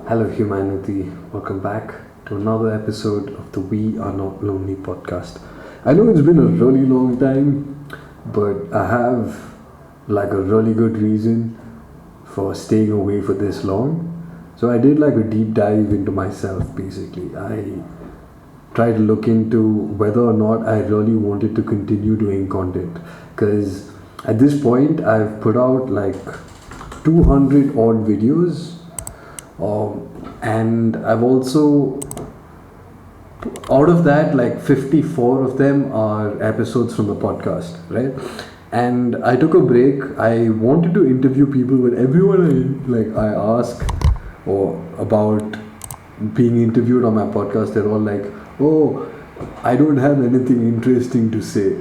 Hello, humanity. Welcome back to another episode of the We Are Not Lonely podcast. I know it's been a really long time, but I have like a really good reason for staying away for this long. So I did like a deep dive into myself basically. I tried to look into whether or not I really wanted to continue doing content because at this point I've put out like 200 odd videos, and I've also, out of that, like 54 of them are episodes from the podcast, right? And I took a break. I wanted to interview people, but everyone I ask or about being interviewed on my podcast, they're all like, "Oh, I don't have anything interesting to say."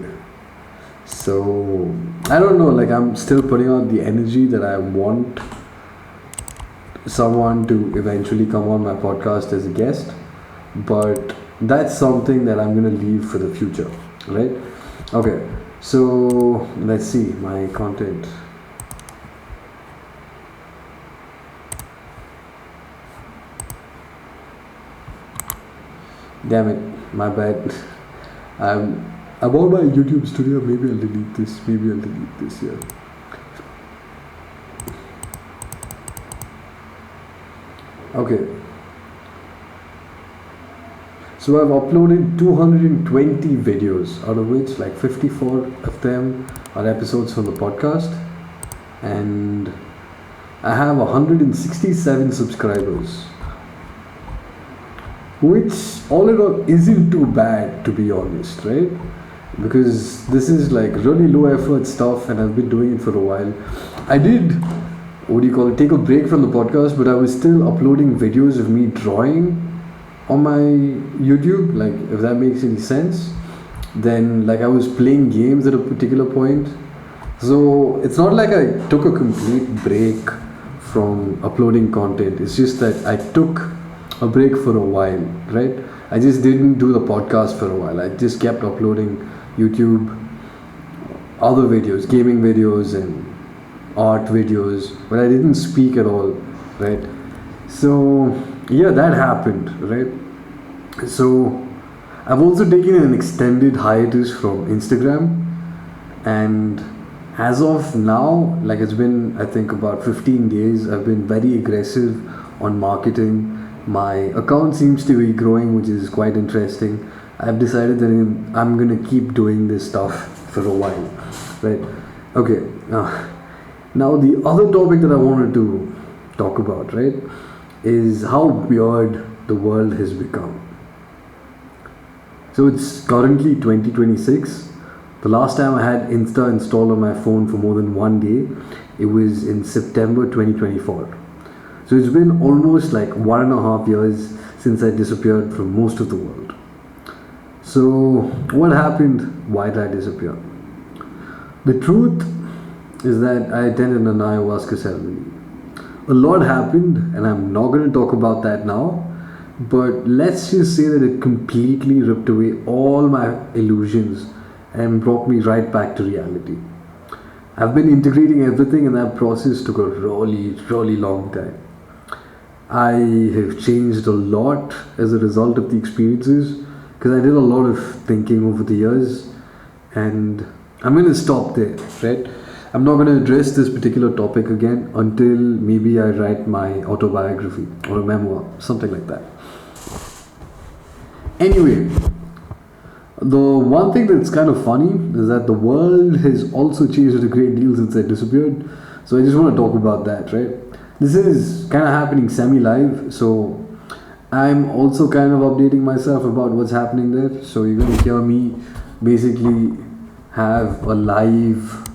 So I don't know. Like I'm still putting out the energy that I want someone to eventually come on my podcast as a guest, but that's something that I'm gonna leave for the future, right? Okay, so let's see my content. Damn it, my bad. I'm on my YouTube studio. Maybe I'll delete this. Yeah. Okay. So I've uploaded 220 videos, out of which like 54 of them are episodes from the podcast, and I have 167 subscribers, which all in all isn't too bad, to be honest, right? Because this is like really low effort stuff and I've been doing it for a while. I did, take a break from the podcast, but I was still uploading videos of me drawing on my YouTube, like if that makes any sense. Then like I was playing games at a particular point. So it's not like I took a complete break from uploading content. It's just that I took a break for a while, right? I just didn't do the podcast for a while. I just kept uploading YouTube, other videos, gaming videos and art videos, but I didn't speak at all, right? So yeah, that happened, right? So I've also taken an extended hiatus from Instagram, and as of now, like it's been I think about 15 days, I've been very aggressive on marketing. My account seems to be growing, which is quite interesting. I've decided that I'm gonna keep doing this stuff for a while, right? Okay. Now the other topic that I wanted to talk about, right, is how weird the world has become. So it's currently 2026. The last time I had Insta installed on my phone for more than one day, it was in September 2024. So it's been almost like 1.5 years since I disappeared from most of the world. So what happened? Why did I disappear? The truth is that I attended an ayahuasca ceremony. A lot happened, and I'm not going to talk about that now, but let's just say that it completely ripped away all my illusions and brought me right back to reality. I've been integrating everything, and that process took a really long time. I have changed a lot as a result of the experiences because I did a lot of thinking over the years, and I'm going to stop there, right? I'm not going to address this particular topic again until maybe I write my autobiography or a memoir, something like that. Anyway, the one thing that's kind of funny is that the world has also changed a great deal since I disappeared. So I just want to talk about that, right? This is kind of happening semi-live, so I'm also kind of updating myself about what's happening there. So you're going to hear me basically have a live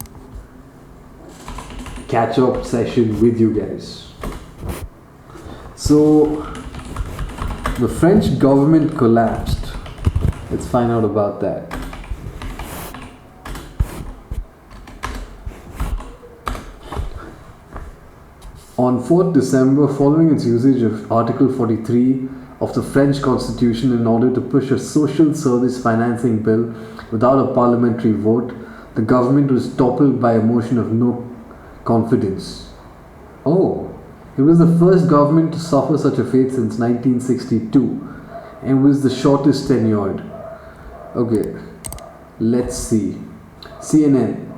catch-up session with you guys. So the French government collapsed. Let's find out about that. On 4th December, following its usage of Article 43 of the French Constitution in order to push a social service financing bill without a parliamentary vote, the government was toppled by a motion of no confidence. Oh, It was the first government to suffer such a fate since 1962 and was the shortest tenured. Okay, let's see. CNN.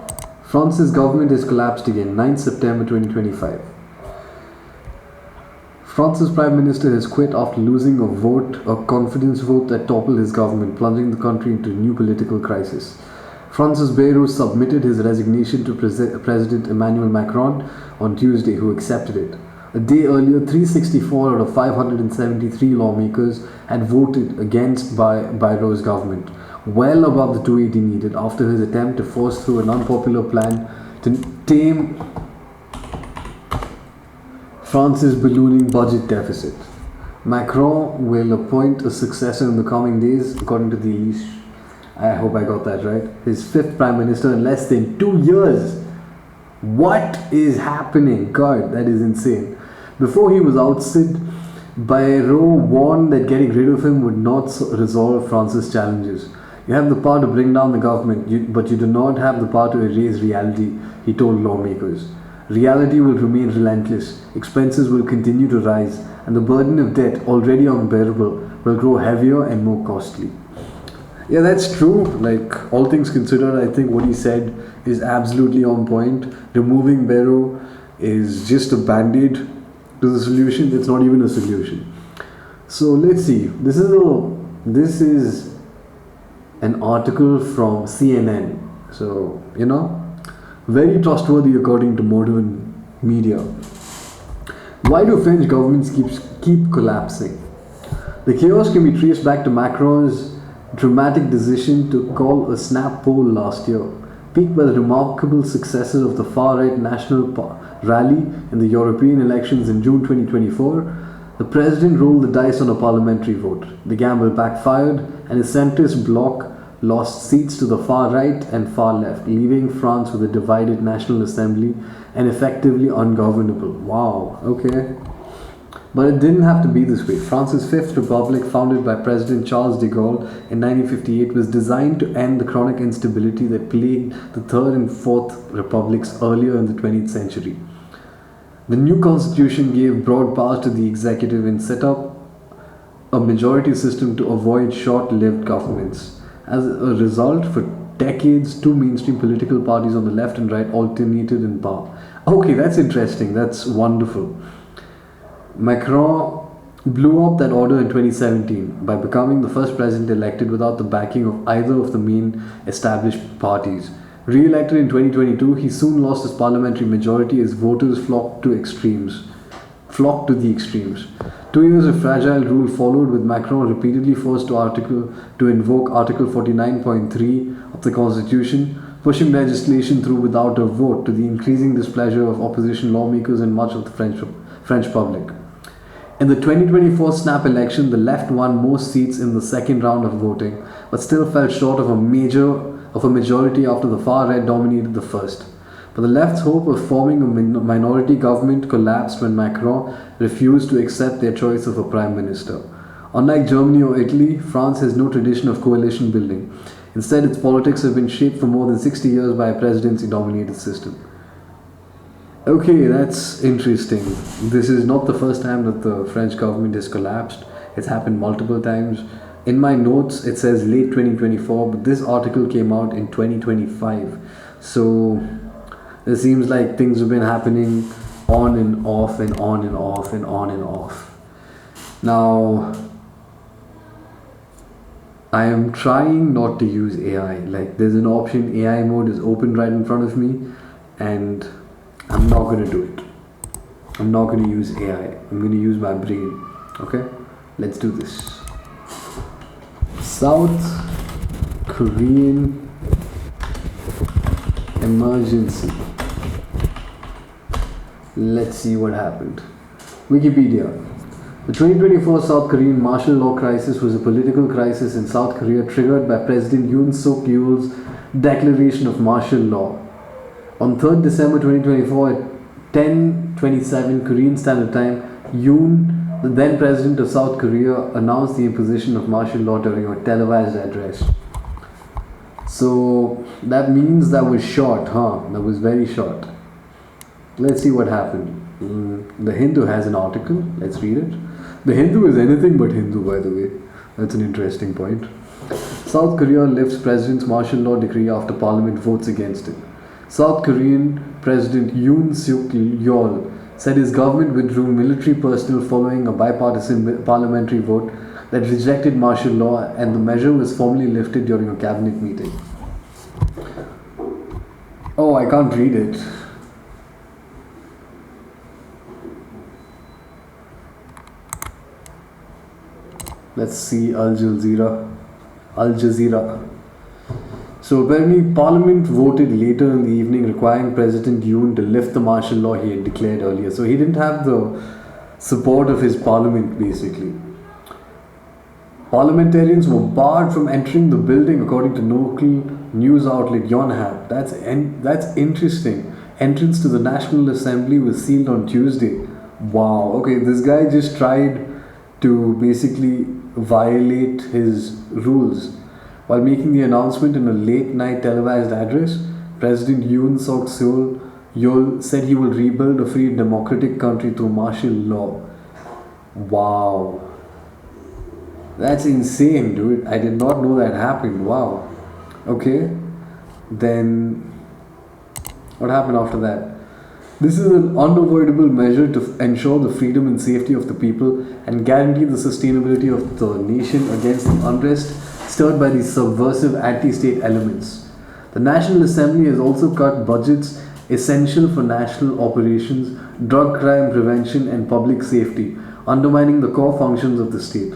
France's government has collapsed again, 9 September 2025. France's Prime Minister has quit after losing a confidence vote that toppled his government, plunging the country into a new political crisis. Francis Bayrou submitted his resignation to President Emmanuel Macron on Tuesday, who accepted it. A day earlier, 364 out of 573 lawmakers had voted against Bayrou's government, well above the 280 needed after his attempt to force through an unpopular plan to tame France's ballooning budget deficit. Macron will appoint a successor in the coming days, according to the Elise. I hope I got that right. His fifth prime minister in less than 2 years. What is happening? God, that is insane. Before he was ousted, Bayrou warned that getting rid of him would not resolve France's challenges. You have the power to bring down the government, but you do not have the power to erase reality, he told lawmakers. Reality will remain relentless, expenses will continue to rise, and the burden of debt, already unbearable, will grow heavier and more costly. Yeah, that's true. Like, all things considered, I think what he said is absolutely on point. Removing Bayrou is just a band-aid to the solution. It's not even a solution. So let's see. This is an article from CNN. So, very trustworthy according to modern media. Why do French governments keep collapsing? The chaos can be traced back to Macron's dramatic decision to call a snap poll last year, peaked by the remarkable successes of the far-right national rally in the European elections in June 2024. The president rolled the dice on a parliamentary vote. The gamble backfired, and his centrist bloc lost seats to the far right and far left, leaving France with a divided National Assembly and effectively ungovernable. Wow, okay. But it didn't have to be this way. France's Fifth Republic, founded by President Charles de Gaulle in 1958, was designed to end the chronic instability that plagued the Third and Fourth Republics earlier in the 20th century. The new constitution gave broad powers to the executive and set up a majority system to avoid short-lived governments. As a result, for decades, two mainstream political parties on the left and right alternated in power. Okay, that's interesting. That's wonderful. Macron blew up that order in 2017 by becoming the first president elected without the backing of either of the main established parties. Re-elected in 2022, he soon lost his parliamentary majority as voters flocked to the extremes. 2 years of fragile rule followed, with Macron repeatedly forced to invoke Article 49.3 of the Constitution, pushing legislation through without a vote, to the increasing displeasure of opposition lawmakers and much of the French public. In the 2024 snap election, the left won most seats in the second round of voting, but still fell short of a majority after the far right dominated the first. But the left's hope of forming a minority government collapsed when Macron refused to accept their choice of a prime minister. Unlike Germany or Italy, France has no tradition of coalition building. Instead, its politics have been shaped for more than 60 years by a presidency-dominated system. Okay, that's interesting. This is not the first time that the French government has collapsed. It's happened multiple times. In my notes, it says late 2024, but this article came out in 2025. So it seems like things have been happening on and off and on and off and on and off. Now, I am trying not to use AI. Like, there's an option, AI mode is open right in front of me, and I'm not going to do it. I'm not going to use AI. I'm going to use my brain. Okay? Let's do this. South Korean emergency. Let's see what happened. Wikipedia. The 2024 South Korean martial law crisis was a political crisis in South Korea triggered by President Yoon Suk Yeol's declaration of martial law. On 3rd December 2024 at 10:27 Korean Standard Time, Yoon, the then president of South Korea, announced the imposition of martial law during a televised address. So that means that was short, huh? That was very short. Let's see what happened. The Hindu has an article. Let's read it. The Hindu is anything but Hindu, by the way. That's an interesting point. South Korea lifts president's martial law decree after parliament votes against it. South Korean President Yoon Suk Yeol said his government withdrew military personnel following a bipartisan parliamentary vote that rejected martial law, and the measure was formally lifted during a cabinet meeting. Oh, I can't read it. Let's see Al Jazeera. Al Jazeera. So apparently Parliament voted later in the evening requiring President Yoon to lift the martial law he had declared earlier. So he didn't have the support of his parliament basically. Parliamentarians were barred from entering the building according to local news outlet Yonhap. That's interesting. Entrance to the National Assembly was sealed on Tuesday. Wow. Okay, this guy just tried to basically violate his rules. While making the announcement in a late night televised address, President Yoon Suk Yeol said he will rebuild a free democratic country through martial law. Wow. That's insane, dude. I did not know that happened. Wow. Okay. Then what happened after that? This is an unavoidable measure to ensure the freedom and safety of the people and guarantee the sustainability of the nation against the unrest stirred by these subversive anti-state elements. The National Assembly has also cut budgets essential for national operations, drug crime prevention and public safety, undermining the core functions of the state.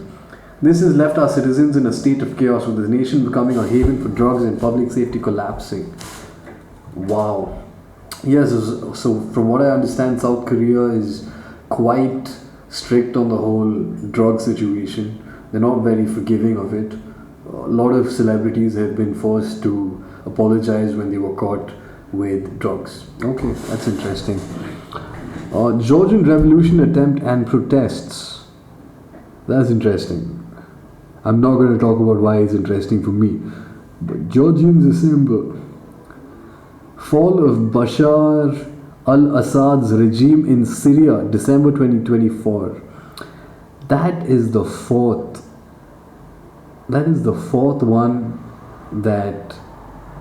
This has left our citizens in a state of chaos, with the nation becoming a haven for drugs and public safety collapsing. Wow. Yes, so from what I understand, South Korea is quite strict on the whole drug situation. They're not very forgiving of it. A lot of celebrities have been forced to apologize when they were caught with drugs. Okay, that's interesting. Georgian revolution attempt and protests. That's interesting. I'm not going to talk about why it's interesting for me. But Georgians assemble. Fall of Bashar al-Assad's regime in Syria, December 2024. That is the fourth one that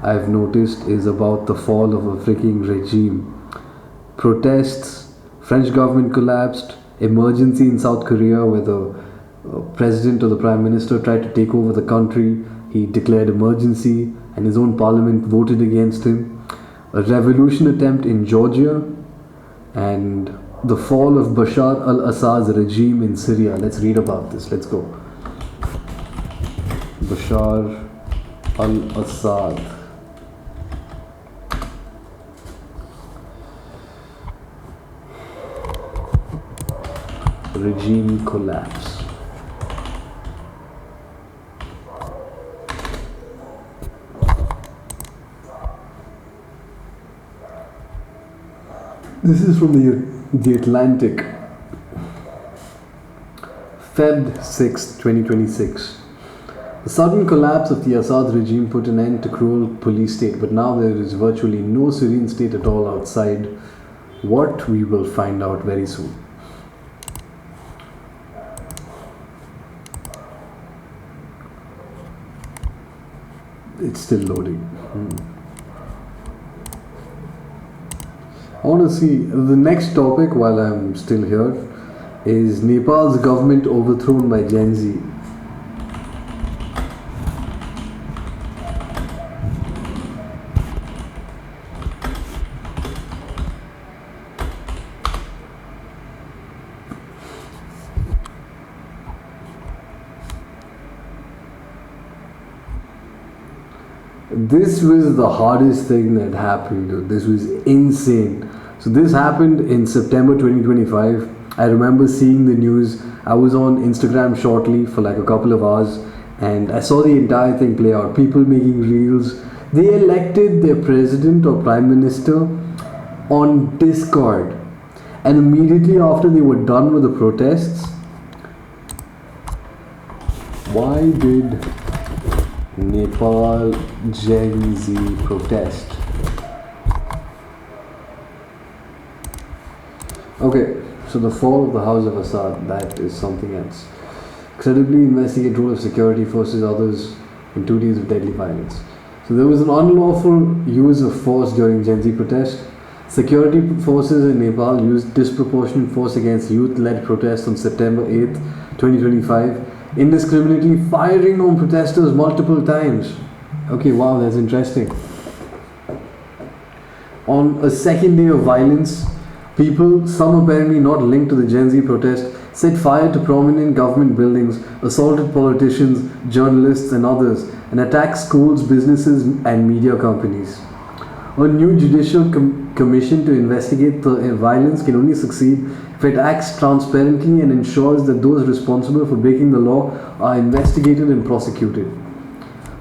I've noticed is about the fall of a freaking regime. Protests, French government collapsed, emergency in South Korea where the president or the prime minister tried to take over the country. He declared emergency and his own parliament voted against him. A revolution attempt in Georgia, and the fall of Bashar al-Assad's regime in Syria. Let's read about this. Let's go. Bashar al-Assad. Regime collapse. This is from the Atlantic. Feb 6, 2026. The sudden collapse of the Assad regime put an end to cruel police state, but now there is virtually no serene state at all outside. What we will find out very soon. It's still loading. I want to see the next topic while I'm still here is Nepal's government overthrown by Gen Z. This was the hardest thing that happened, dude. This was insane. So this happened in September 2025. I remember seeing the news. I was on Instagram shortly for like a couple of hours and I saw the entire thing play out. People making reels. They elected their president or prime minister on Discord. And immediately after they were done with the protests, why did Nepal Gen Z protest? Okay, so the fall of the House of Assad, that is something else. Credibly investigate role of security forces others in 2 days of deadly violence. So there was an unlawful use of force during Gen Z protest. Security forces in Nepal used disproportionate force against youth-led protests on September 8th, 2025, indiscriminately firing on protesters multiple times. Okay, wow, that's interesting. On a second day of violence, people, some apparently not linked to the Gen Z protest, set fire to prominent government buildings, assaulted politicians, journalists, and others, and attacked schools, businesses, and media companies. A new judicial commission to investigate the violence can only succeed if it acts transparently and ensures that those responsible for breaking the law are investigated and prosecuted.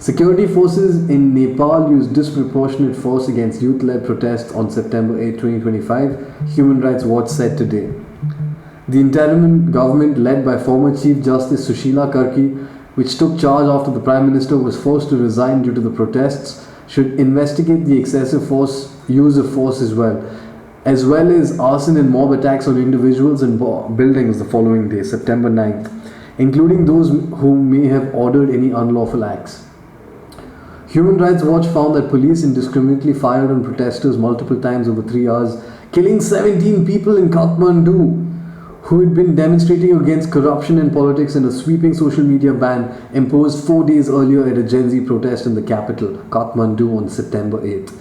Security forces in Nepal used disproportionate force against youth-led protests on September 8, 2025, Human Rights Watch said today. The interim government led by former Chief Justice Sushila Karki, which took charge after the Prime Minister was forced to resign due to the protests, should investigate the excessive use of force as well as arson and mob attacks on individuals and buildings the following day, September 9th, including those who may have ordered any unlawful acts. Human Rights Watch found that police indiscriminately fired on protesters multiple times over 3 hours, killing 17 people in Kathmandu who had been demonstrating against corruption in politics and a sweeping social media ban imposed 4 days earlier at a Gen Z protest in the capital, Kathmandu, on September 8th.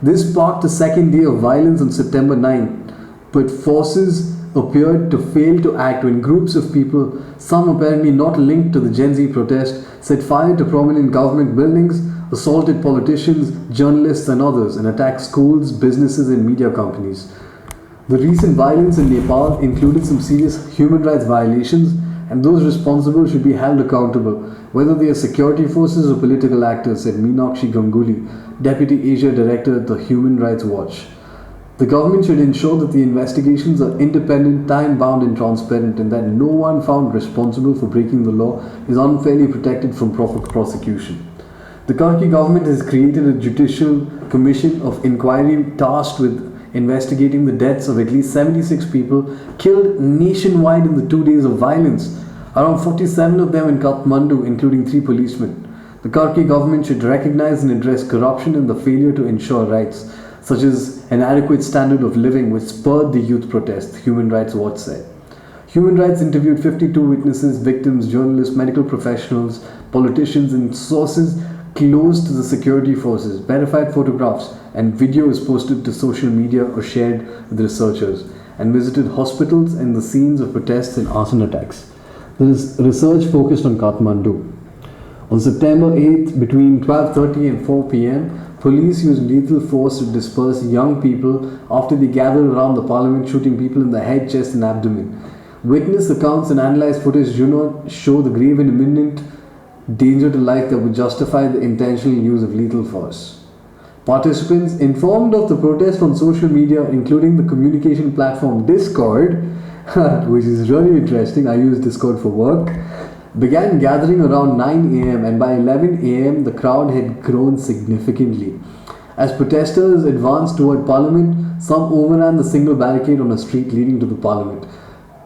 This sparked a second day of violence on September 9th, but forces appeared to fail to act when groups of people, some apparently not linked to the Gen Z protest, set fire to prominent government buildings, assaulted politicians, journalists, and others, and attacked schools, businesses, and media companies. The recent violence in Nepal included some serious human rights violations, and those responsible should be held accountable, whether they are security forces or political actors, said Meenakshi Ganguly, Deputy Asia Director at the Human Rights Watch. The government should ensure that the investigations are independent, time-bound, and transparent, and that no one found responsible for breaking the law is unfairly protected from proper prosecution. The Karki government has created a judicial commission of inquiry tasked with investigating the deaths of at least 76 people killed nationwide in the 2 days of violence, around 47 of them in Kathmandu, including 3 policemen. The Karki government should recognize and address corruption and the failure to ensure rights, such as an adequate standard of living, which spurred the youth protest, Human Rights Watch said. Human Rights interviewed 52 witnesses, victims, journalists, medical professionals, politicians, and sources close to the security forces. Verified photographs and video is posted to social media or shared with researchers, and visited hospitals and the scenes of protests and arson attacks. There is research focused on Kathmandu. On September 8th, between 12:30 and 4 p.m., police used lethal force to disperse young people after they gathered around the parliament, shooting people in the head, chest, and abdomen. Witness accounts and analyzed footage do not show the grave and imminent danger to life that would justify the intentional use of lethal force. Participants informed of the protest on social media, including the communication platform Discord, which is really interesting, I use Discord for work, began gathering around 9 a.m. and by 11 a.m. the crowd had grown significantly. As protesters advanced toward Parliament, some overran the single barricade on a street leading to the Parliament.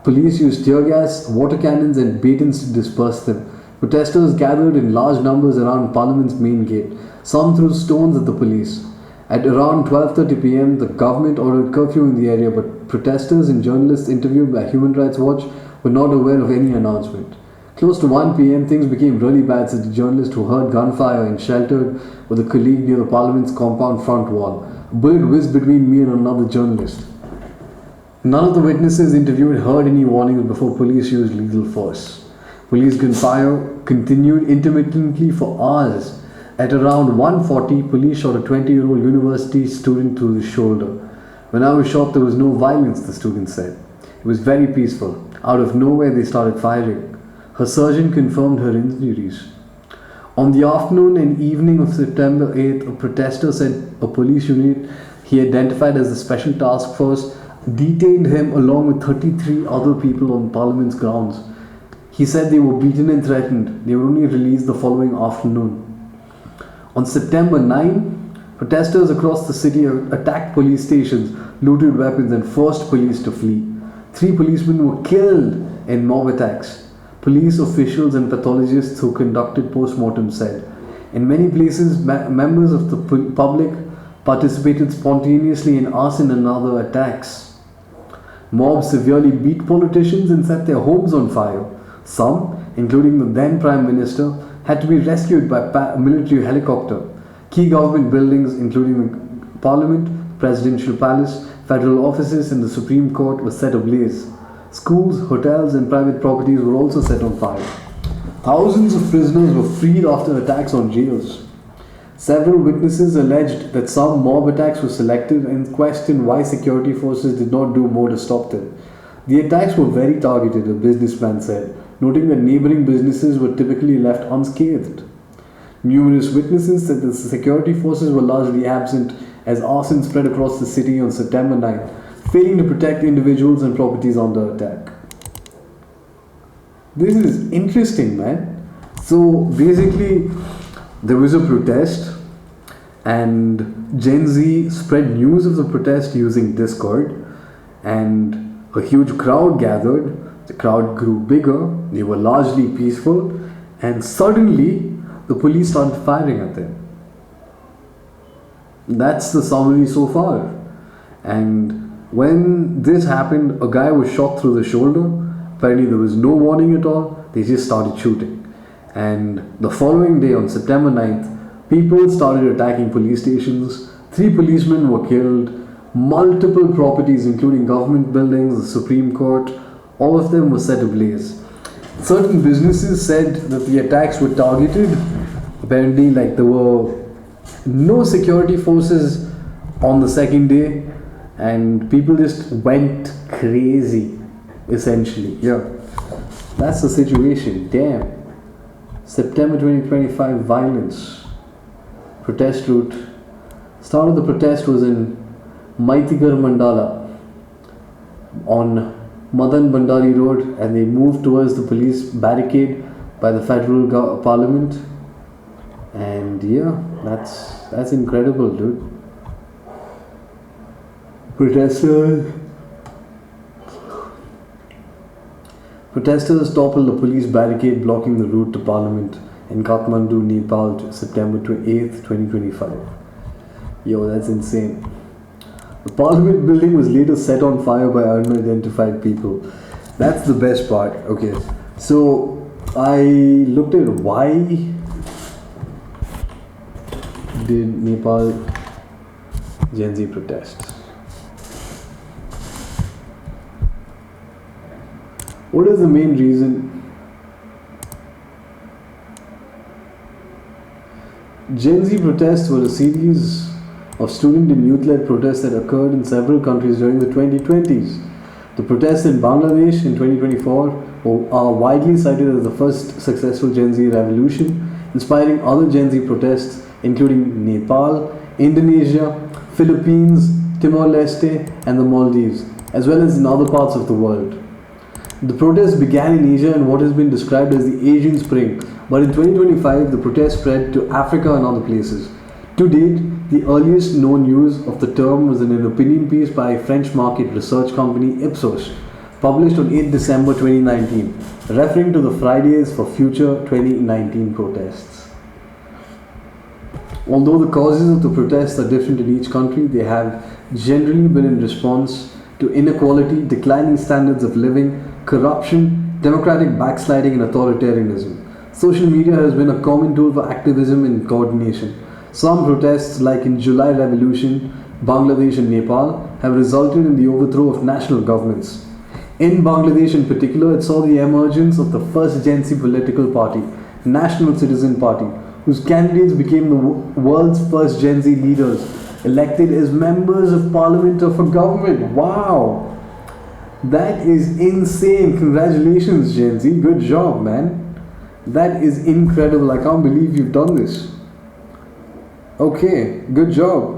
Police used tear gas, water cannons, and batons to disperse them. Protesters gathered in large numbers around Parliament's main gate. Some threw stones at the police. At around 12:30 p.m., the government ordered curfew in the area, but protesters and journalists interviewed by Human Rights Watch were not aware of any announcement. Close to 1 p.m., things became really bad, said the journalist who heard gunfire and sheltered with a colleague near the Parliament's compound front wall. A bullet whizzed between me and another journalist. None of the witnesses interviewed heard any warnings before police used lethal force. Police gunfire continued intermittently for hours. At around 1:40, police shot a 20-year-old university student through the shoulder. When I was shot, there was no violence, the student said. It was very peaceful. Out of nowhere, they started firing. Her surgeon confirmed her injuries. On the afternoon and evening of September 8th, a protester said a police unit he identified as the Special Task Force detained him along with 33 other people on Parliament's grounds. He said they were beaten and threatened. They were only released the following afternoon. On September 9, protesters across the city attacked police stations, looted weapons, and forced police to flee. 3 policemen were killed in mob attacks. Police officials and pathologists who conducted post-mortem said. In many places, members of the public participated spontaneously in arson and other attacks. Mobs severely beat politicians and set their homes on fire. Some, including the then Prime Minister, had to be rescued by a military helicopter. Key government buildings, including the Parliament, Presidential Palace, federal offices, and the Supreme Court, were set ablaze. Schools, hotels, and private properties were also set on fire. Thousands of prisoners were freed after attacks on jails. Several witnesses alleged that some mob attacks were selective and questioned why security forces did not do more to stop them. The attacks were very targeted, a businessman said, noting that neighboring businesses were typically left unscathed. Numerous witnesses said that the security forces were largely absent as arson spread across the city on September 9th, failing to protect individuals and properties under attack. This is interesting, man. So basically, there was a protest, and Gen Z spread news of the protest using Discord, and a huge crowd gathered. The crowd grew bigger, they were largely peaceful, and suddenly the police started firing at them. That's the summary so far. And when this happened, a guy was shot through the shoulder. Apparently there was no warning at all, they just started shooting. And the following day, on September 9th, people started attacking police stations. 3 policemen were killed. Multiple properties, including government buildings, the Supreme Court, all of them were set ablaze. Certain businesses said that the attacks were targeted. Apparently, like, there were no security forces on the second day, and people just went crazy, essentially. Yeah, that's the situation. Damn. September 2025 violence. Protest route. Start of the protest was in Maitigar Mandala on Madan Bandari Road, and they moved towards the police barricade by the federal parliament. And yeah, that's incredible, dude. Protesters toppled a police barricade blocking the route to Parliament in Kathmandu, Nepal, September 8th, 2025. Yo, that's insane. The Parliament building was later set on fire by unidentified people. That's the best part. Okay, so I looked at why did Nepal Gen Z protest. What is the main reason? Gen Z protests were a series of student and youth-led protests that occurred in several countries during the 2020s. The protests in Bangladesh in 2024 are widely cited as the first successful Gen Z revolution, inspiring other Gen Z protests including Nepal, Indonesia, Philippines, Timor-Leste, and the Maldives, as well as in other parts of the world. The protests began in Asia in what has been described as the Asian Spring, but in 2025 the protests spread to Africa and other places. To date, the earliest known use of the term was in an opinion piece by French market research company Ipsos, published on 8 December 2019, referring to the Fridays for Future 2019 protests. Although the causes of the protests are different in each country, they have generally been in response to inequality, declining standards of living, corruption, democratic backsliding, and authoritarianism. Social media has been a common tool for activism and coordination. Some protests, like in July Revolution, Bangladesh and Nepal, have resulted in the overthrow of national governments. In Bangladesh in particular, it saw the emergence of the first Gen Z political party, National Citizen Party, whose candidates became the world's first Gen Z leaders, elected as members of parliament of a government. Wow! That is insane. Congratulations, Gen Z. Good job, man. That is incredible. I can't believe you've done this. Okay, good job.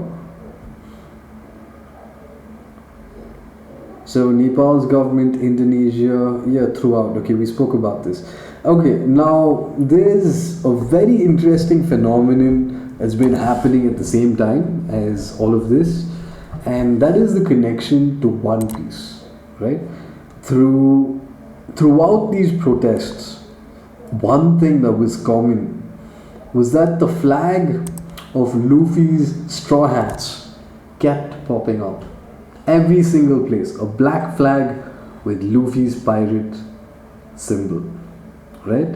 So Nepal's government, Indonesia, yeah, throughout. Okay, we spoke about this. Okay, now there's a very interesting phenomenon that's been happening at the same time as all of this, and that is the connection to One Piece, right? Throughout these protests, one thing that was common was that the flag of Luffy's straw hats kept popping up. Every single place, a black flag with Luffy's pirate symbol, right?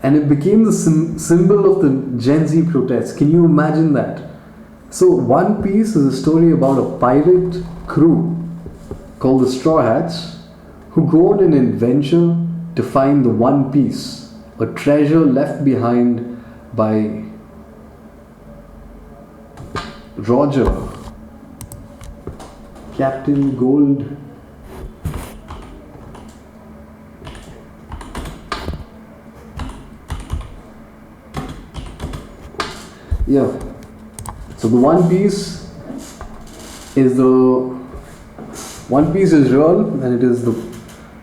And it became the symbol of the Gen Z protests. Can you imagine that? So, One Piece is a story about a pirate crew called the Straw Hats who go on an adventure to find the One Piece, a treasure left behind by Roger, Captain Gold. Yeah. So the One Piece is real, and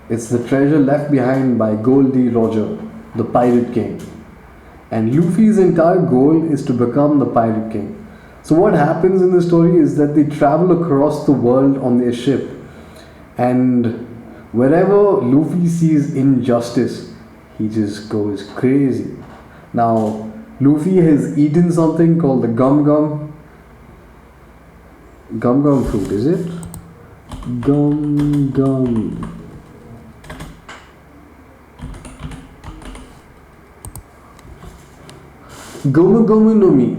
it's the treasure left behind by Goldie Roger, the Pirate King. And Luffy's entire goal is to become the Pirate King. So what happens in the story is that they travel across the world on their ship, and wherever Luffy sees injustice, he just goes crazy. Now, Luffy has eaten something called the gum fruit, is it? Gum. Gomu no Mi.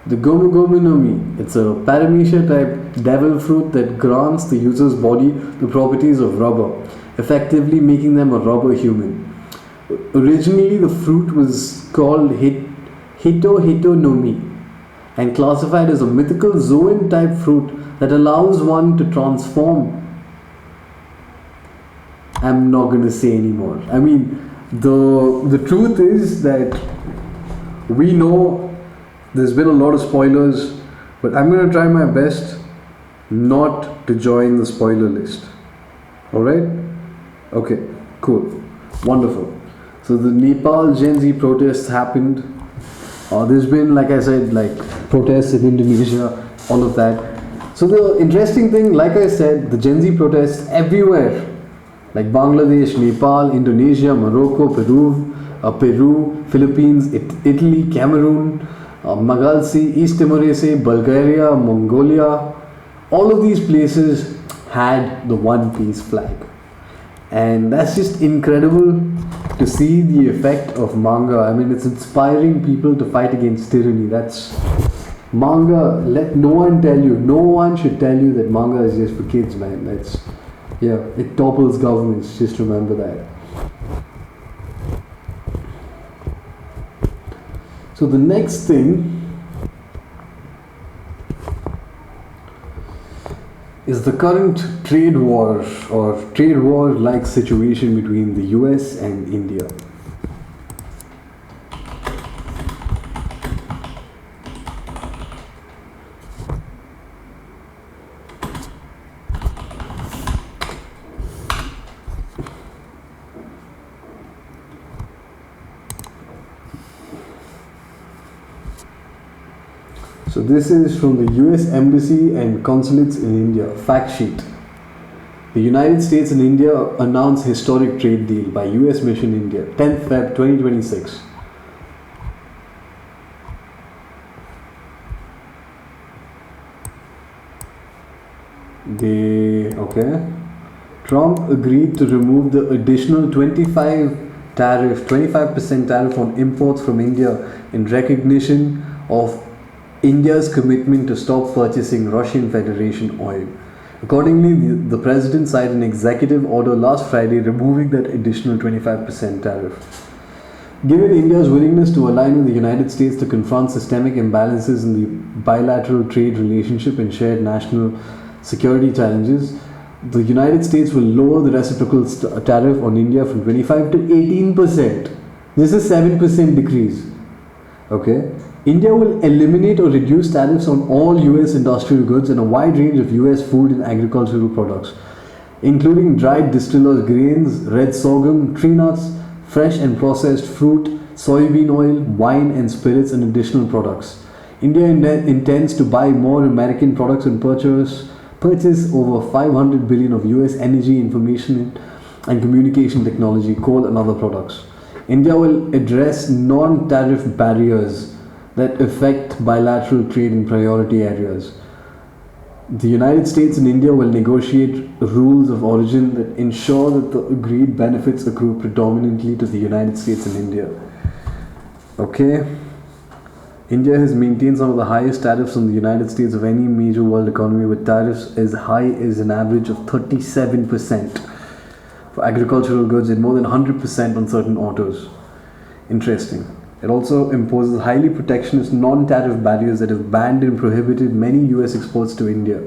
The Gomu no Mi. It's a paramecia type devil fruit that grants the user's body the properties of rubber, effectively making them a rubber human. Originally, the fruit was called Hito no Mi and classified as a mythical Zoan type fruit that allows one to transform. I'm not going to say anymore. I mean, the truth is that we know there's been a lot of spoilers, but I'm going to try my best not to join the spoiler list. Alright? Okay, cool. Wonderful. So the Nepal Gen Z protests happened. There's been, like I said, like protests in Indonesia, all of that. So the interesting thing, like I said, the Gen Z protests everywhere. Like Bangladesh, Nepal, Indonesia, Morocco, Peru, Philippines, Italy, Cameroon, Magalsi, East Timor-Leste, Bulgaria, Mongolia. All of these places had the One Piece flag. And that's just incredible to see the effect of manga. I mean, it's inspiring people to fight against tyranny. That's manga. Let no one tell you. No one should tell you that manga is just for kids, man. It topples governments. Just remember that. So the next thing is the current trade war or trade war-like situation between the US and India. So this is from the US Embassy and Consulates in India, fact sheet. The United States and India announce historic trade deal by US Mission India, 10th Feb 2026. Trump agreed to remove the additional 25% tariff on imports from India in recognition of India's commitment to stop purchasing Russian Federation oil. Accordingly, the president signed an executive order last Friday removing that additional 25% tariff. Given India's willingness to align with the United States to confront systemic imbalances in the bilateral trade relationship and shared national security challenges, the United States will lower the reciprocal tariff on India from 25 to 18%. This is a 7% decrease. Okay? India will eliminate or reduce tariffs on all US industrial goods and a wide range of US food and agricultural products, including dried distillers' grains, red sorghum, tree nuts, fresh and processed fruit, soybean oil, wine and spirits, and additional products. India intends to buy more American products and purchase over 500 billion of US energy, information and communication technology, coal and other products. India will address non-tariff barriers that affect bilateral trade in priority areas. The United States and India will negotiate rules of origin that ensure that the agreed benefits accrue predominantly to the United States and India. Okay. India has maintained some of the highest tariffs on the United States of any major world economy, with tariffs as high as an average of 37% for agricultural goods and more than 100% on certain autos. Interesting. It also imposes highly protectionist non-tariff barriers that have banned and prohibited many US exports to India.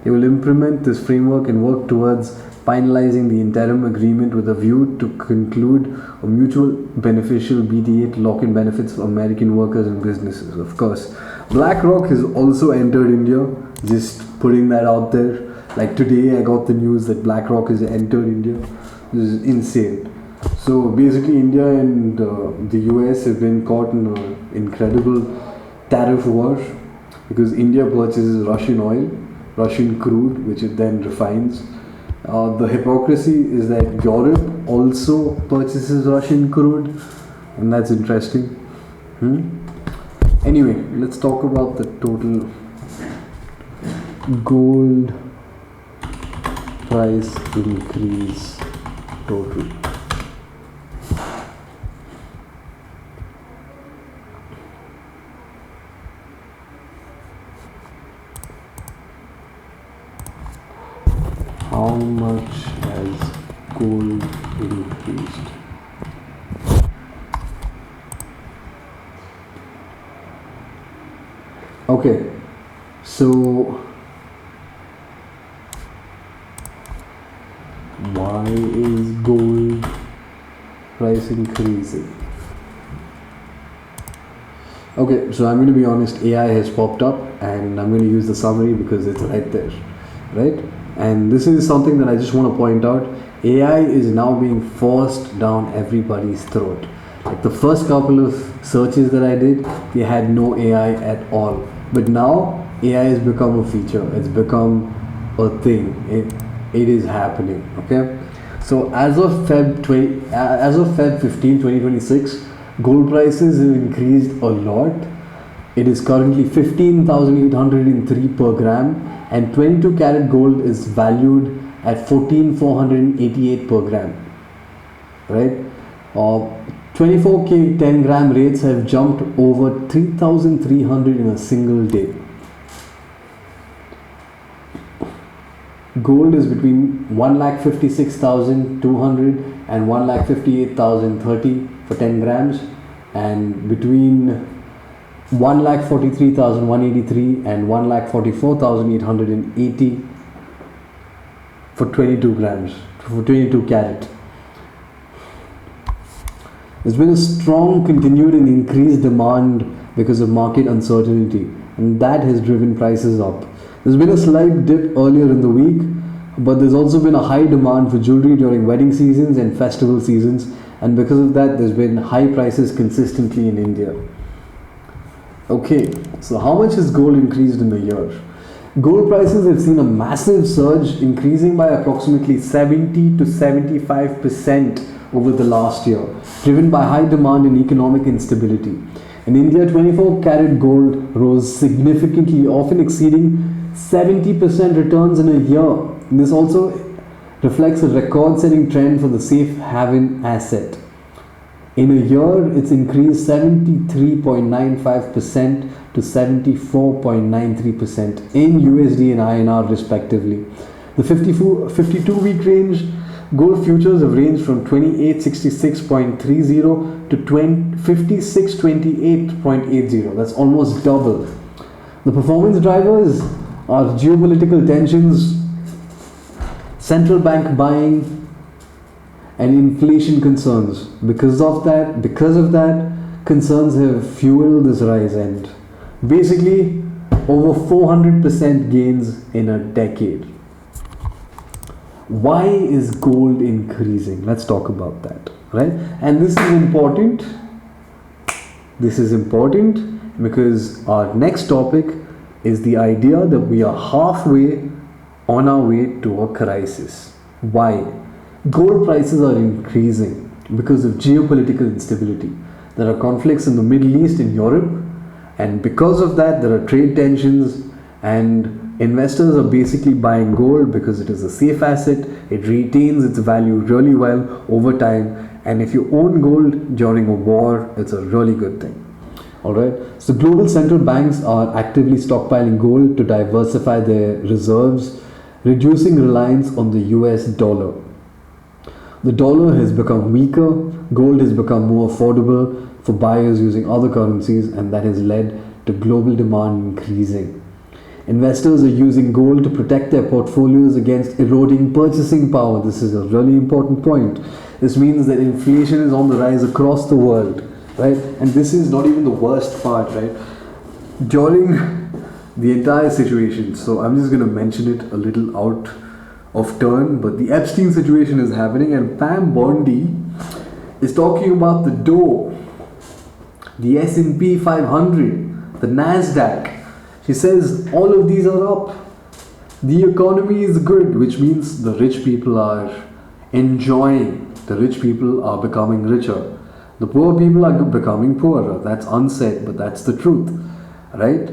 They will implement this framework and work towards finalizing the interim agreement with a view to conclude a mutual beneficial BTA to lock in benefits for American workers and businesses. Of course, BlackRock has also entered India, just putting that out there. Like today I got the news that BlackRock has entered India. This is insane. So basically India and the US have been caught in an incredible tariff war because India purchases Russian oil, Russian crude, which it then refines. The hypocrisy is that Europe also purchases Russian crude, and that's interesting. Anyway, let's talk about the total gold price increase total. How much has gold increased? Okay, so why is gold price increasing? Okay, so I'm going to be honest, AI has popped up and I'm going to use the summary because it's right there, right? And this is something that I just want to point out. AI is now being forced down everybody's throat. Like the first couple of searches that I did, they had no AI at all. But now AI has become a feature. It's become a thing. It is happening. Okay. So as of Feb 15, 2026, gold prices have increased a lot. It is currently 15,803 per gram. And 22 karat gold is valued at 14,488 per gram, right? 24K 10 gram rates have jumped over 3,300 in a single day. Gold is between 1,56,200 and 1,58,030 for 10 grams, and between 1,43,183 and 1,44,880 for 22 grams, for 22 carat. There's been a strong continued and increased demand because of market uncertainty, and that has driven prices up. There's been a slight dip earlier in the week, but there's also been a high demand for jewelry during wedding seasons and festival seasons, and because of that there's been high prices consistently in India. Okay, so how much has gold increased in a year? Gold prices have seen a massive surge, increasing by approximately 70 to 75% over the last year, driven by high demand and economic instability. In India, 24 karat gold rose significantly, often exceeding 70% returns in a year. This also reflects a record-setting trend for the safe haven asset. In a year, it's increased 73.95% to 74.93% in USD and INR respectively. The 52-week range, gold futures have ranged from 2866.30 to 5628.80. That's almost double. The performance drivers are geopolitical tensions, central bank buying, and inflation concerns. Because of that, concerns have fueled this rise, and basically over 400% gains in a decade. Why is gold increasing? Let's talk about that, right? And this is important, because our next topic is the idea that we are halfway on our way to a crisis. Why? Gold prices are increasing because of geopolitical instability. There are conflicts in the Middle East and Europe, and because of that, there are trade tensions, and investors are basically buying gold because it is a safe asset, it retains its value really well over time, and if you own gold during a war, it's a really good thing. Alright, so global central banks are actively stockpiling gold to diversify their reserves, reducing reliance on the US dollar. The dollar has become weaker, gold has become more affordable for buyers using other currencies, and that has led to global demand increasing. Investors are using gold to protect their portfolios against eroding purchasing power. This is a really important point. This means that inflation is on the rise across the world, right? And this is not even the worst part, right? During the entire situation, so I'm just going to mention it a little out of turn, but the Epstein situation is happening, and Pam Bondi is talking about the Dow, the S&P 500, the Nasdaq. She says all of these are up. The economy is good, which means the rich people are enjoying. The rich people are becoming richer. The poor people are becoming poorer. That's unsaid, but that's the truth, right?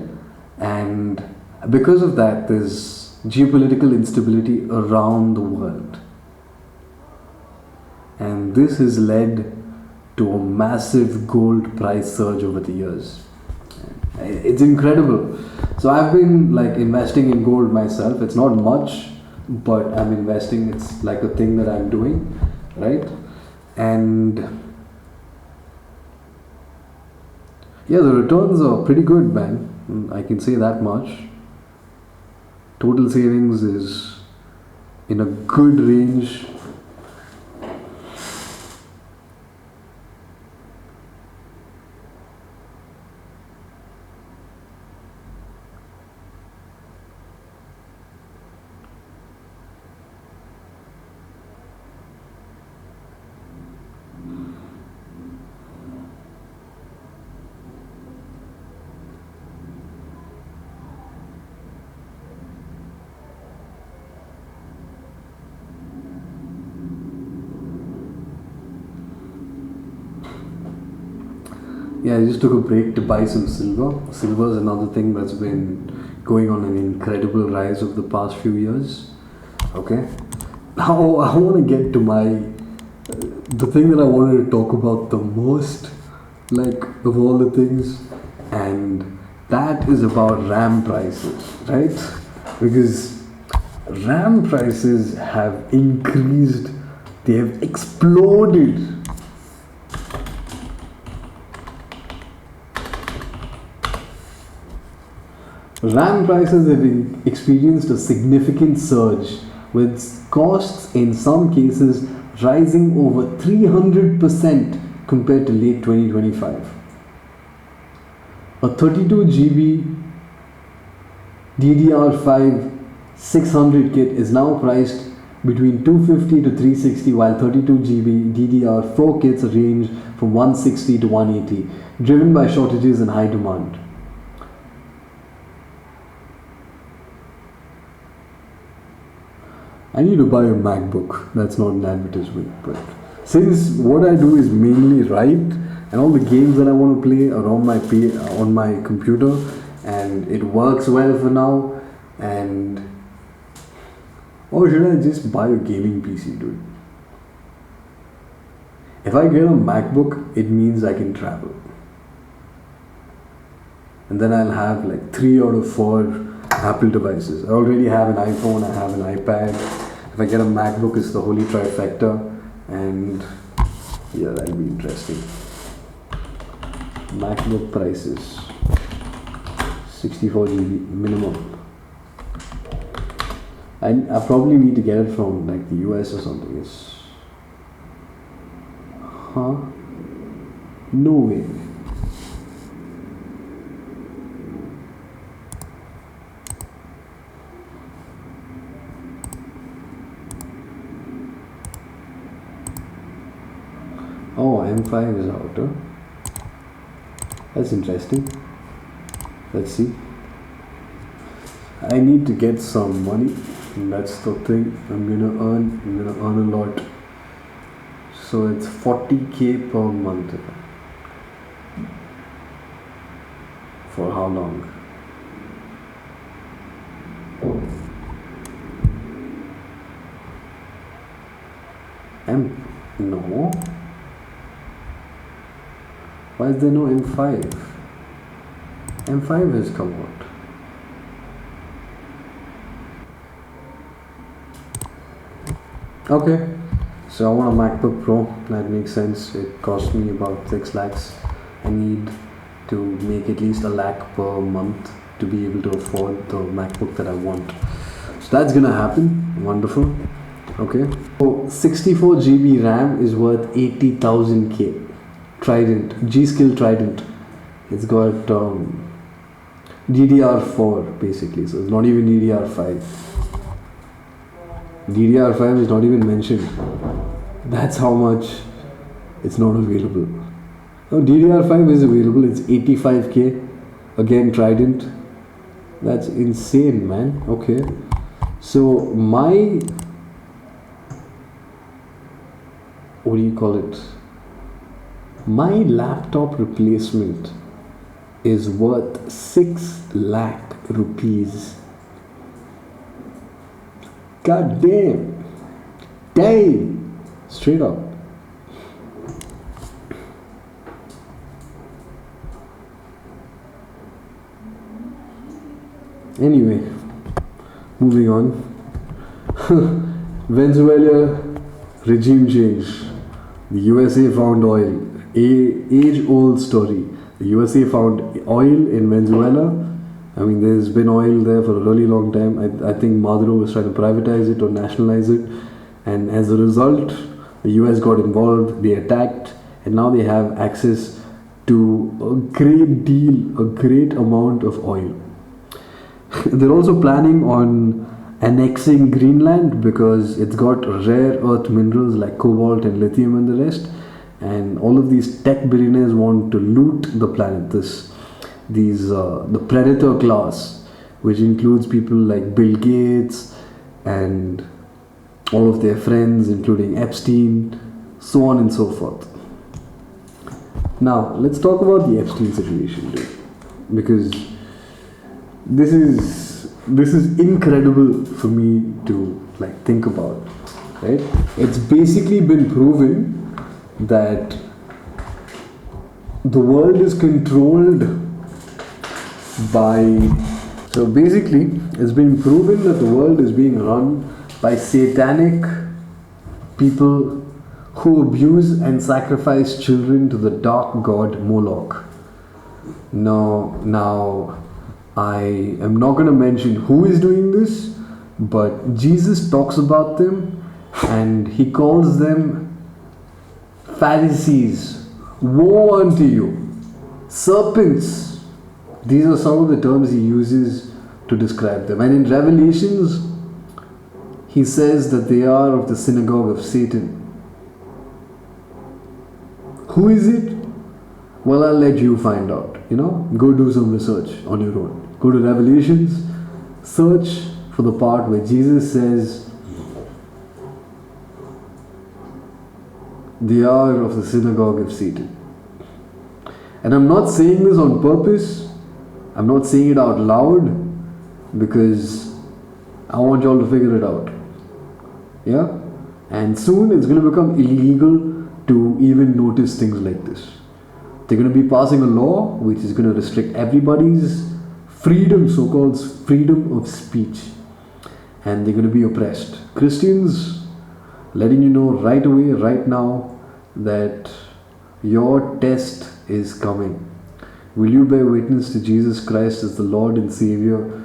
And because of that, there's geopolitical instability around the world. And this has led to a massive gold price surge over the years. It's incredible. So I've been like investing in gold myself. It's not much, but I'm investing. It's like a thing that I'm doing, right? And yeah, the returns are pretty good, man. I can say that much. Total savings is in a good range. Yeah, I just took a break to buy some silver. Silver is another thing that's been going on an incredible rise over the past few years. Okay, now I want to get to the thing that I wanted to talk about the most, like of all the things, and that is about RAM prices, right? Because RAM prices have increased, they have exploded. RAM prices have experienced a significant surge, with costs in some cases rising over 300% compared to late 2025. A 32 GB DDR5 600 kit is now priced between 250 to 360, while 32 GB DDR4 kits range from 160 to 180, driven by shortages and high demand. I need to buy a MacBook. That's not an advertisement, but since what I do is mainly write, and all the games that I want to play are on my computer, and it works well for now. And or should I just buy a gaming PC, dude? If I get a MacBook, it means I can travel, and then I'll have like 3 out of 4 Apple devices. I already have an iPhone, I have an iPad. If I get a MacBook, it's the holy trifecta, and yeah, that'll be interesting. MacBook prices, 64 GB minimum. I probably need to get it from like the US or something. No way. Oh, M5 is out, huh? That's interesting. Let's see. I need to get some money. And that's the thing. I'm gonna earn a lot. So it's 40k per month. For how long? No. Why is there no M5? M5 has come out. Okay. So I want a MacBook Pro. That makes sense. It cost me about 6 lakhs. I need to make at least a lakh per month to be able to afford the MacBook that I want. So that's gonna happen. Wonderful. Okay. So 64 GB RAM is worth 80,000k. Trident, G-Skill Trident. It's got DDR4 basically, so it's not even DDR5. DDR5 is not even mentioned. That's how much it's not available. No, DDR5 is available. It's 85k. Again, Trident. That's insane, man. Okay. So my, what do you call it? My laptop replacement is worth 6 lakh rupees. God damn. Damn. Straight up. Anyway, moving on. Venezuela regime change. The USA found oil. Age-old story. The USA found oil in Venezuela. I mean, there's been oil there for a really long time. I think Maduro was trying to privatize it or nationalize it. And as a result, the US got involved, they attacked, and now they have access to a great amount of oil. They're also planning on annexing Greenland because it's got rare earth minerals like cobalt and lithium and the rest. And all of these tech billionaires want to loot the planet. The predator class, which includes people like Bill Gates and all of their friends, including Epstein, so on and so forth. Now, let's talk about the Epstein situation, dude, because this is incredible for me to think about, right? It's basically been proven that the world is controlled by, so basically it's been proven that the world is being run by satanic people who abuse and sacrifice children to the dark god Moloch. Now I am not going to mention who is doing this, but Jesus talks about them and he calls them Pharisees. Woe unto you, serpents. These are some of the terms he uses to describe them. And in Revelations, he says that they are of the synagogue of Satan. Who is it? Well, I'll let you find out. Go do some research on your own. Go to Revelations, search for the part where Jesus says they are of the synagogue of Satan. And I'm not saying this on purpose. I'm not saying it out loud because I want y'all to figure it out. Yeah? And soon it's going to become illegal to even notice things like this. They're going to be passing a law which is going to restrict everybody's freedom, so-called freedom of speech. And they're going to be oppressed. Christians, letting you know right away, right now, that your test is coming. Will you bear witness to Jesus Christ as the Lord and Savior,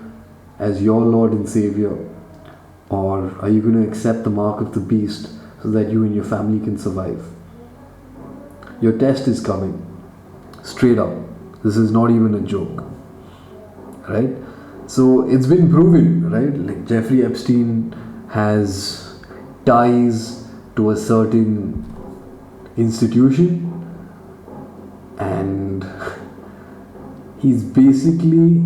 as your Lord and Savior? Or are you going to accept the mark of the beast so that you and your family can survive? Your test is coming. Straight up. This is not even a joke. Right? So it's been proven, right? Like Jeffrey Epstein has ties to a certain institution and He's basically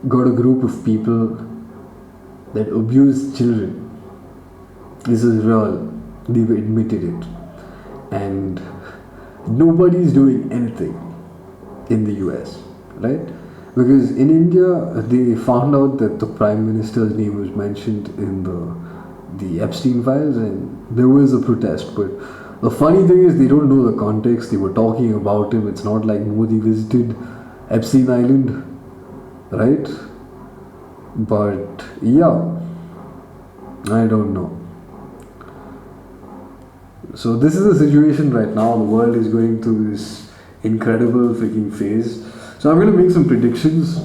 got a group of people that abuse children. This is real. They've admitted it. And nobody's doing anything in the US, right? Because in India, they found out that the Prime Minister's name was mentioned in the Epstein files, and there was a protest. But the funny thing is, they don't know the context. They were talking about him. It's not like Modi visited Epstein Island, right? But yeah, I don't know. So this is the situation right now. The world is going through this incredible freaking phase. So I'm going to make some predictions.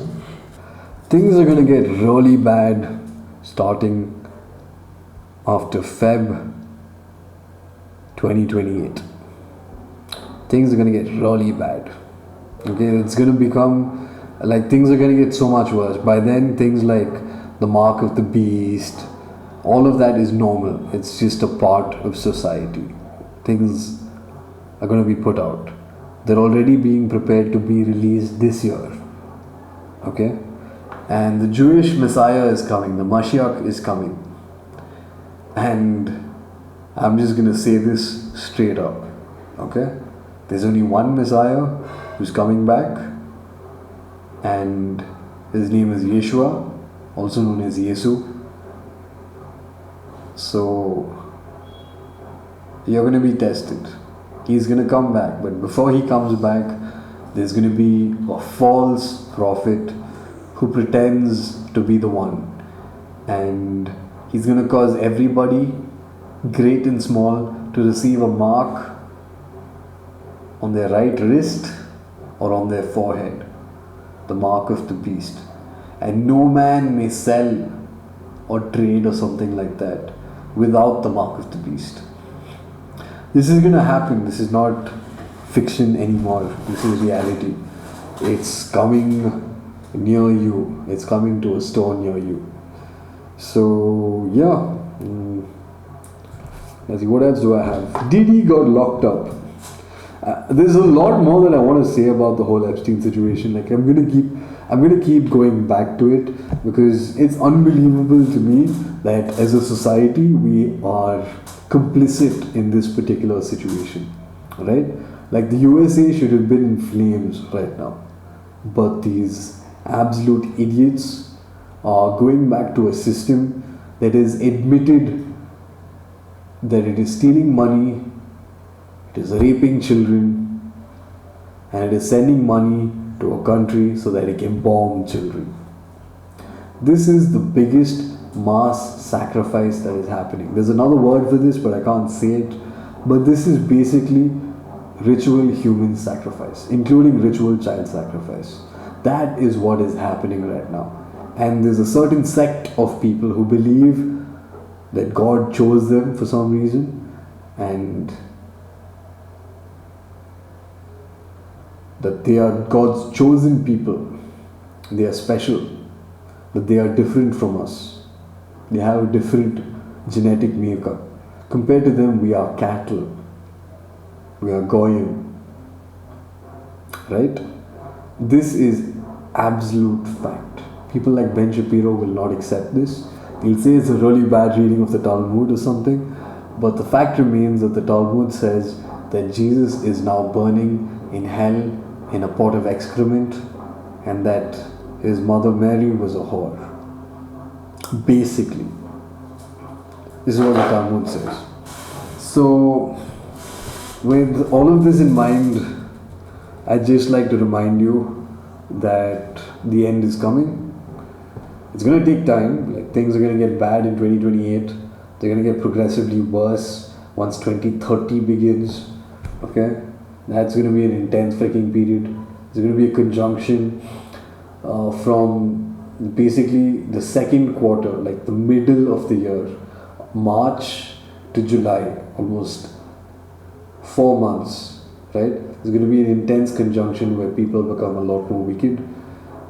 Things are going to get really bad starting after Feb 2028. Things are going to get really bad. Okay, it's going to become like things are going to get so much worse. By then, things like the mark of the beast, all of that is normal. It's just a part of society. Things are going to be put out. They're already being prepared to be released this year. Okay? And the Jewish Messiah is coming. The Mashiach is coming. And I'm just going to say this straight up. Okay? There's only one Messiah who's coming back. And his name is Yeshua, also known as Yesu. So you're going to be tested. He's going to come back, but before he comes back, there's going to be a false prophet who pretends to be the one, and he's going to cause everybody, great and small, to receive a mark on their right wrist or on their forehead, the mark of the beast. And no man may sell or trade or something like that without the mark of the beast. This is going to happen. This is not fiction anymore. This is reality. It's coming near you. It's coming to a store near you. So yeah. Let's see, what else do I have? Didi got locked up. There's a lot more that I want to say about the whole Epstein situation. Like I'm gonna keep going back to it because it's unbelievable to me that as a society we are complicit in this particular situation, right? Like the USA should have been in flames right now, but these absolute idiots are going back to a system that is admitted that it is stealing money, it is raping children, and it is sending money to a country so that it can bomb children. This is the biggest mass sacrifice that is happening. There's another word for this, but I can't say it. But this is basically ritual human sacrifice, including ritual child sacrifice. That is what is happening right now. And there's a certain sect of people who believe that God chose them for some reason, and that they are God's chosen people. They are special, that they are different from us. They have a different genetic makeup. Compared to them, we are cattle. We are goyim. Right? This is absolute fact. People like Ben Shapiro will not accept this. He'll say it's a really bad reading of the Talmud or something. But the fact remains that the Talmud says that Jesus is now burning in hell in a pot of excrement, and that his mother Mary was a whore. Basically. This is what the Talmud says. So, with all of this in mind, I'd just like to remind you that the end is coming. It's going to take time. Like, things are going to get bad in 2028. They're going to get progressively worse once 2030 begins. Okay? That's going to be an intense freaking period. There's going to be a conjunction from basically the second quarter, like the middle of the year, March to July, almost 4 months, right? There's going to be an intense conjunction where people become a lot more wicked.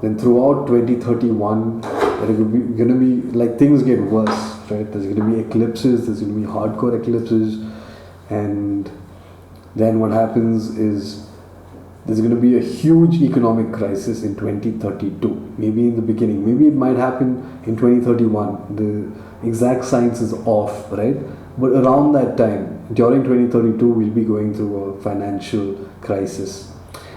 Then throughout 2031, there are going to be like things get worse, right? There's going to be eclipses, there's going to be hardcore eclipses, and then what happens is there's going to be a huge economic crisis in 2032, maybe in the beginning, maybe it might happen in 2031. The exact science is off, right? But around that time, during 2032, we'll be going through a financial crisis.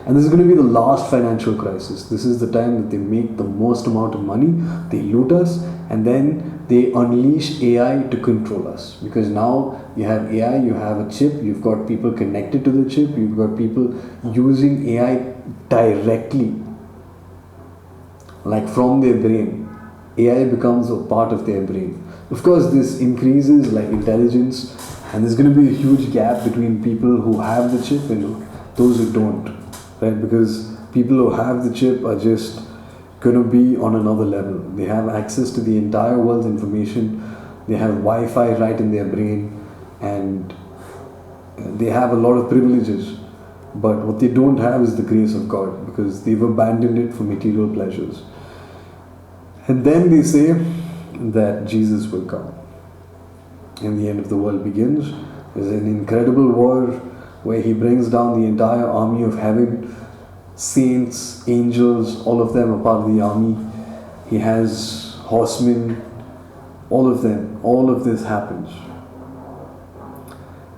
And this is going to be the last financial crisis. This is the time that they make the most amount of money, they loot us, and then they unleash AI to control us. Because now you have AI, you have a chip, you've got people connected to the chip, you've got people using AI directly, like from their brain. AI becomes a part of their brain. Of course, this increases like intelligence, and there's going to be a huge gap between people who have the chip and those who don't, right? Because people who have the chip are just going to be on another level. They have access to the entire world's information, they have Wi-Fi right in their brain, and they have a lot of privileges. But what they don't have is the grace of God, because they've abandoned it for material pleasures. And then they say that Jesus will come and the end of the world begins. There's an incredible war where he brings down the entire army of heaven, saints, angels, all of them are part of the army. He has horsemen, all of them. All of this happens.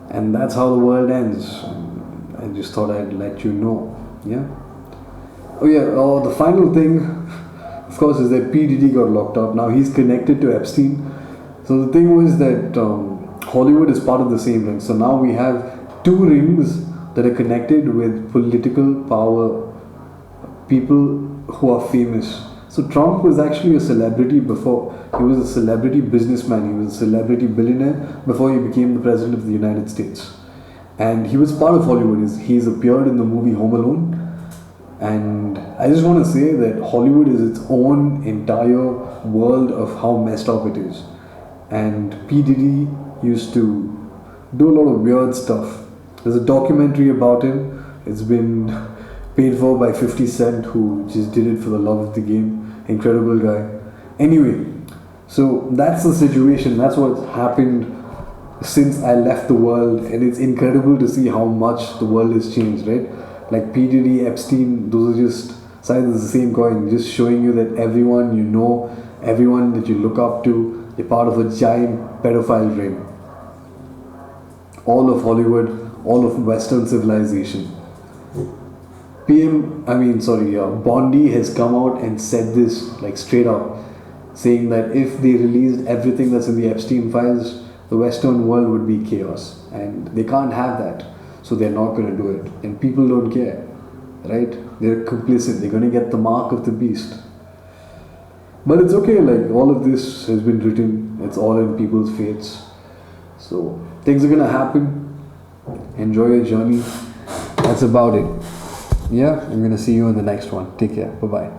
And that's how the world ends. I just thought I'd let you know. Yeah. Oh yeah, the final thing, of course, is that P. Diddy got locked up. Now he's connected to Epstein. So the thing was that Hollywood is part of the same ring. So now we have two rings that are connected with political power, people who are famous. So Trump was actually a celebrity before. He was a celebrity businessman. He was a celebrity billionaire before he became the president of the United States. And he was part of Hollywood. He's appeared in the movie Home Alone. And I just want to say that Hollywood is its own entire world of how messed up it is. And P. Diddy used to do a lot of weird stuff. There's a documentary about him. It's been paid for by 50 Cent, who just did it for the love of the game. Incredible guy. Anyway, so that's the situation. That's what's happened since I left the world. And it's incredible to see how much the world has changed, right? Like P. Diddy, Epstein, those are just sides of the same coin, just showing you that everyone you know, everyone that you look up to, they're part of a giant pedophile ring. All of Hollywood, all of Western civilization. Bondi has come out and said this like straight up, saying that if they released everything that's in the Epstein files, the Western world would be chaos, and they can't have that. So they're not going to do it. And people don't care, right? They're complicit. They're going to get the mark of the beast. But it's okay, like all of this has been written. It's all in people's fates. So things are going to happen. Enjoy your journey. That's about it. Yeah, I'm going to see you in the next one. Take care. Bye-bye.